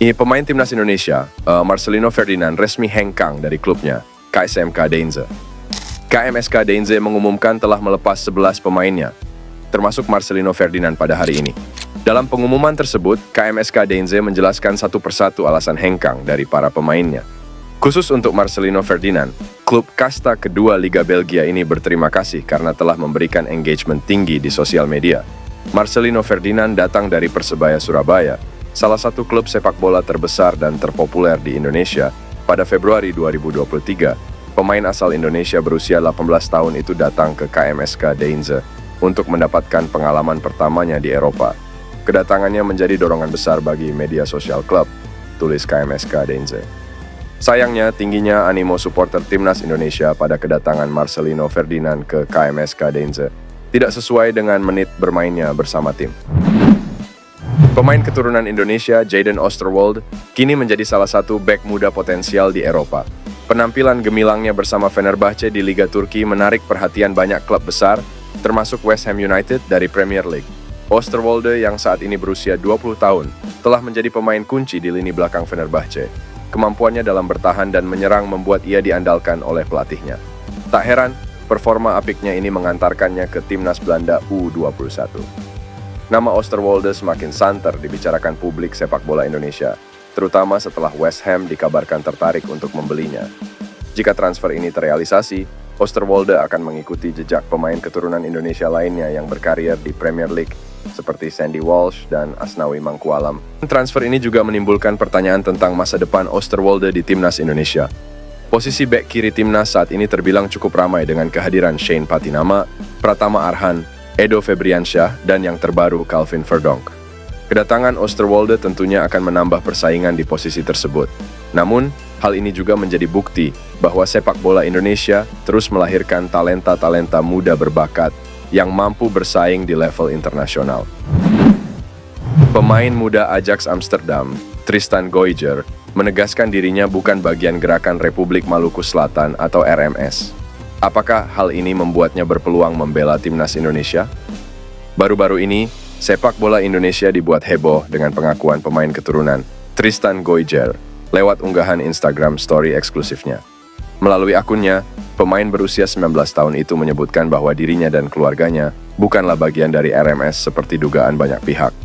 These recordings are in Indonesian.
Ini pemain timnas Indonesia, Marcelino Ferdinand, resmi hengkang dari klubnya, KSMK Deinze. KMSK Deinze mengumumkan telah melepas 11 pemainnya, termasuk Marcelino Ferdinand pada hari ini. Dalam pengumuman tersebut, KMSK Deinze menjelaskan satu persatu alasan hengkang dari para pemainnya. Khusus untuk Marcelino Ferdinand, klub kasta kedua Liga Belgia ini berterima kasih karena telah memberikan engagement tinggi di sosial media. Marcelino Ferdinand datang dari Persebaya Surabaya, salah satu klub sepak bola terbesar dan terpopuler di Indonesia. Pada Februari 2023, pemain asal Indonesia berusia 18 tahun itu datang ke KMSK Deinze untuk mendapatkan pengalaman pertamanya di Eropa. Kedatangannya menjadi dorongan besar bagi media sosial klub, tulis KMSK Deinze. Sayangnya, tingginya animo supporter timnas Indonesia pada kedatangan Marcelino Ferdinand ke KMSK Deinze tidak sesuai dengan menit bermainnya bersama tim. Pemain keturunan Indonesia, Jayden Oosterwolde, kini menjadi salah satu bek muda potensial di Eropa. Penampilan gemilangnya bersama Fenerbahce di Liga Turki menarik perhatian banyak klub besar, termasuk West Ham United dari Premier League. Oosterwolde yang saat ini berusia 20 tahun, telah menjadi pemain kunci di lini belakang Fenerbahce. Kemampuannya dalam bertahan dan menyerang membuat ia diandalkan oleh pelatihnya. Tak heran, performa apiknya ini mengantarkannya ke timnas Belanda U21. Nama Oosterwolde semakin santer dibicarakan publik sepak bola Indonesia, terutama setelah West Ham dikabarkan tertarik untuk membelinya. Jika transfer ini terrealisasi, Oosterwolde akan mengikuti jejak pemain keturunan Indonesia lainnya yang berkarir di Premier League, seperti Sandy Walsh dan Asnawi Mangkualam. Transfer ini juga menimbulkan pertanyaan tentang masa depan Oosterwolde di timnas Indonesia. Posisi bek kiri timnas saat ini terbilang cukup ramai dengan kehadiran Shane Patinama, Pratama Arhan, Edo Febriansyah, dan yang terbaru Calvin Verdonk. Kedatangan Oosterwolde tentunya akan menambah persaingan di posisi tersebut. Namun, hal ini juga menjadi bukti bahwa sepak bola Indonesia terus melahirkan talenta-talenta muda berbakat yang mampu bersaing di level internasional. Pemain muda Ajax Amsterdam, Tristan Goijer, menegaskan dirinya bukan bagian gerakan Republik Maluku Selatan atau RMS. Apakah hal ini membuatnya berpeluang membela timnas Indonesia? Baru-baru ini, sepak bola Indonesia dibuat heboh dengan pengakuan pemain keturunan Tristan Goijer lewat unggahan Instagram story eksklusifnya. Melalui akunnya, pemain berusia 19 tahun itu menyebutkan bahwa dirinya dan keluarganya bukanlah bagian dari RMS seperti dugaan banyak pihak.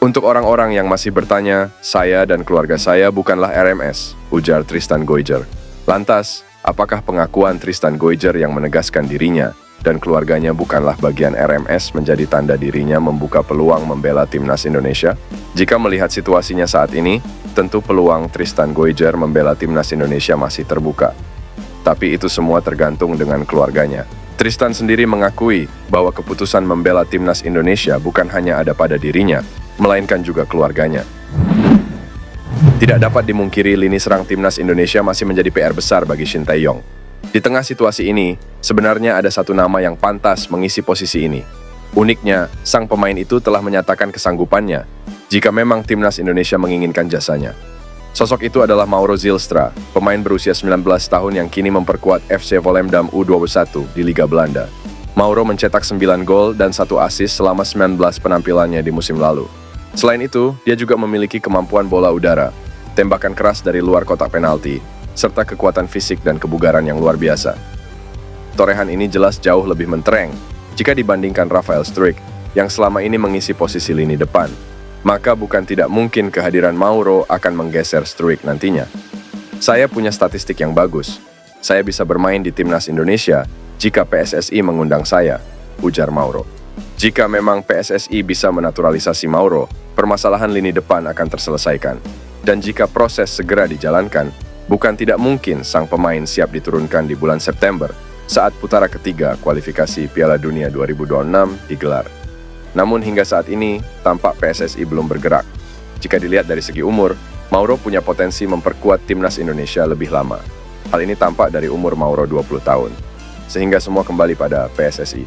Untuk orang-orang yang masih bertanya, saya dan keluarga saya bukanlah RMS, ujar Tristan Goijer. Lantas, apakah pengakuan Tristan Goijer yang menegaskan dirinya dan keluarganya bukanlah bagian RMS menjadi tanda dirinya membuka peluang membela timnas Indonesia? Jika melihat situasinya saat ini, tentu peluang Tristan Goijer membela timnas Indonesia masih terbuka. Tapi itu semua tergantung dengan keluarganya. Tristan sendiri mengakui bahwa keputusan membela timnas Indonesia bukan hanya ada pada dirinya, melainkan juga keluarganya. Tidak dapat dimungkiri lini serang timnas Indonesia masih menjadi PR besar bagi Shin Tae-yong. Di tengah situasi ini, sebenarnya ada satu nama yang pantas mengisi posisi ini. Uniknya, sang pemain itu telah menyatakan kesanggupannya jika memang timnas Indonesia menginginkan jasanya. Sosok itu adalah Mauro Zylstra, pemain berusia 19 tahun yang kini memperkuat FC Volendam U21 di Liga Belanda. Mauro mencetak 9 gol dan 1 assist selama 19 penampilannya di musim lalu. Selain itu, dia juga memiliki kemampuan bola udara, tembakan keras dari luar kotak penalti, serta kekuatan fisik dan kebugaran yang luar biasa. Torehan ini jelas jauh lebih mentereng jika dibandingkan Rafael Struijk yang selama ini mengisi posisi lini depan. Maka bukan tidak mungkin kehadiran Mauro akan menggeser Struijk nantinya. Saya punya statistik yang bagus. Saya bisa bermain di timnas Indonesia jika PSSI mengundang saya, ujar Mauro. Jika memang PSSI bisa menaturalisasi Mauro, permasalahan lini depan akan terselesaikan. Dan jika proses segera dijalankan, bukan tidak mungkin sang pemain siap diturunkan di bulan September saat putaran ketiga kualifikasi Piala Dunia 2026 digelar. Namun hingga saat ini, tampak PSSI belum bergerak. Jika dilihat dari segi umur, Mauro punya potensi memperkuat timnas Indonesia lebih lama. Hal ini tampak dari umur Mauro 20 tahun. Sehingga semua kembali pada PSSI.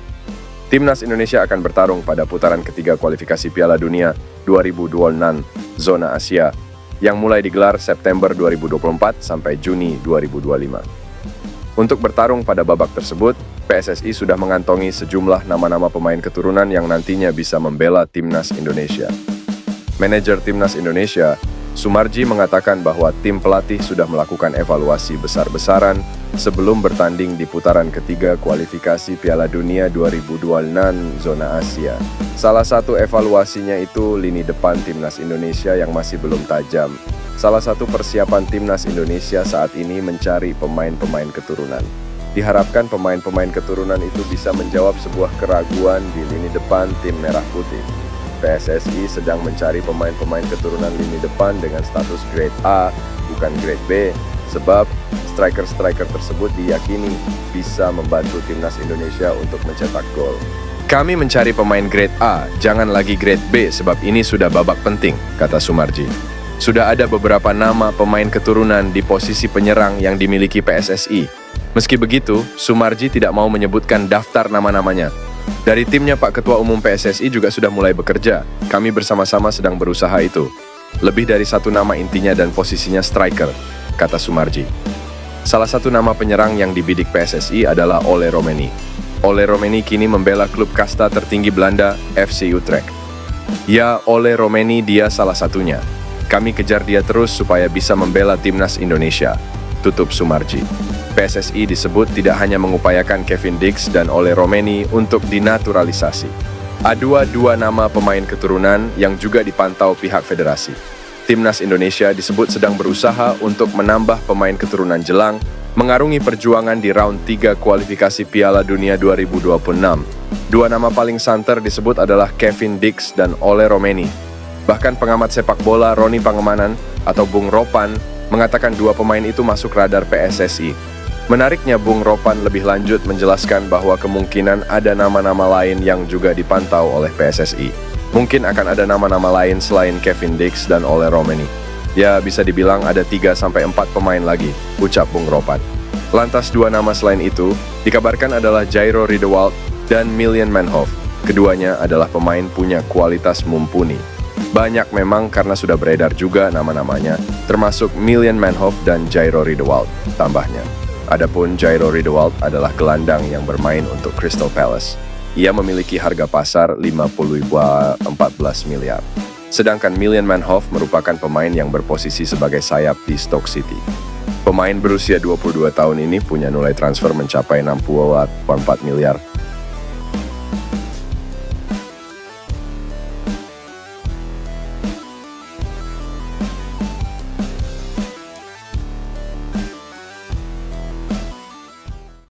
Timnas Indonesia akan bertarung pada putaran ketiga kualifikasi Piala Dunia 2026 Zona Asia yang mulai digelar September 2024 sampai Juni 2025. Untuk bertarung pada babak tersebut, PSSI sudah mengantongi sejumlah nama-nama pemain keturunan yang nantinya bisa membela timnas Indonesia. Manajer timnas Indonesia, Sumarji mengatakan bahwa tim pelatih sudah melakukan evaluasi besar-besaran sebelum bertanding di putaran ketiga kualifikasi Piala Dunia 2026 zona Asia. Salah satu evaluasinya itu lini depan timnas Indonesia yang masih belum tajam. Salah satu persiapan timnas Indonesia saat ini mencari pemain-pemain keturunan. Diharapkan pemain-pemain keturunan itu bisa menjawab sebuah keraguan di lini depan tim Merah Putih. PSSI sedang mencari pemain-pemain keturunan lini depan dengan status grade A, bukan grade B, sebab striker-striker tersebut diyakini bisa membantu timnas Indonesia untuk mencetak gol. Kami mencari pemain grade A, jangan lagi grade B sebab ini sudah babak penting, kata Sumarji. Sudah ada beberapa nama pemain keturunan di posisi penyerang yang dimiliki PSSI. Meski begitu, Sumarji tidak mau menyebutkan daftar nama-namanya. Dari timnya Pak Ketua Umum PSSI juga sudah mulai bekerja. Kami bersama-sama sedang berusaha itu. Lebih dari satu nama intinya dan posisinya striker, kata Sumarji. Salah satu nama penyerang yang dibidik PSSI adalah Ole Romeni. Ole Romeni kini membela klub kasta tertinggi Belanda, FC Utrecht. Ya, Ole Romeni dia salah satunya. Kami kejar dia terus supaya bisa membela timnas Indonesia, tutup Sumarji. PSSI disebut tidak hanya mengupayakan Kevin Dix dan Ole Romeni untuk dinaturalisasi. Ada dua nama pemain keturunan yang juga dipantau pihak federasi. Timnas Indonesia disebut sedang berusaha untuk menambah pemain keturunan jelang, mengarungi perjuangan di round 3 kualifikasi Piala Dunia 2026. Dua nama paling santer disebut adalah Kevin Dix dan Ole Romeni. Bahkan pengamat sepak bola Roni Pangemanan atau Bung Ropan mengatakan dua pemain itu masuk radar PSSI. Menariknya, Bung Ropan lebih lanjut menjelaskan bahwa kemungkinan ada nama-nama lain yang juga dipantau oleh PSSI. Mungkin akan ada nama-nama lain selain Kevin Dix dan Ole Romeni. Ya, bisa dibilang ada 3-4 pemain lagi, ucap Bung Ropan. Lantas dua nama selain itu, dikabarkan adalah Jairo Riedewald dan Miljan Manhoef. Keduanya adalah pemain punya kualitas mumpuni. Banyak memang karena sudah beredar juga nama-namanya, termasuk Miljan Manhoef dan Jairo Riedewald, tambahnya. Adapun Jairo Riedewald adalah gelandang yang bermain untuk Crystal Palace. Ia memiliki harga pasar 14 miliar. Sedangkan Miljan Manhoef merupakan pemain yang berposisi sebagai sayap di Stoke City. Pemain berusia 22 tahun ini punya nilai transfer mencapai 64 miliar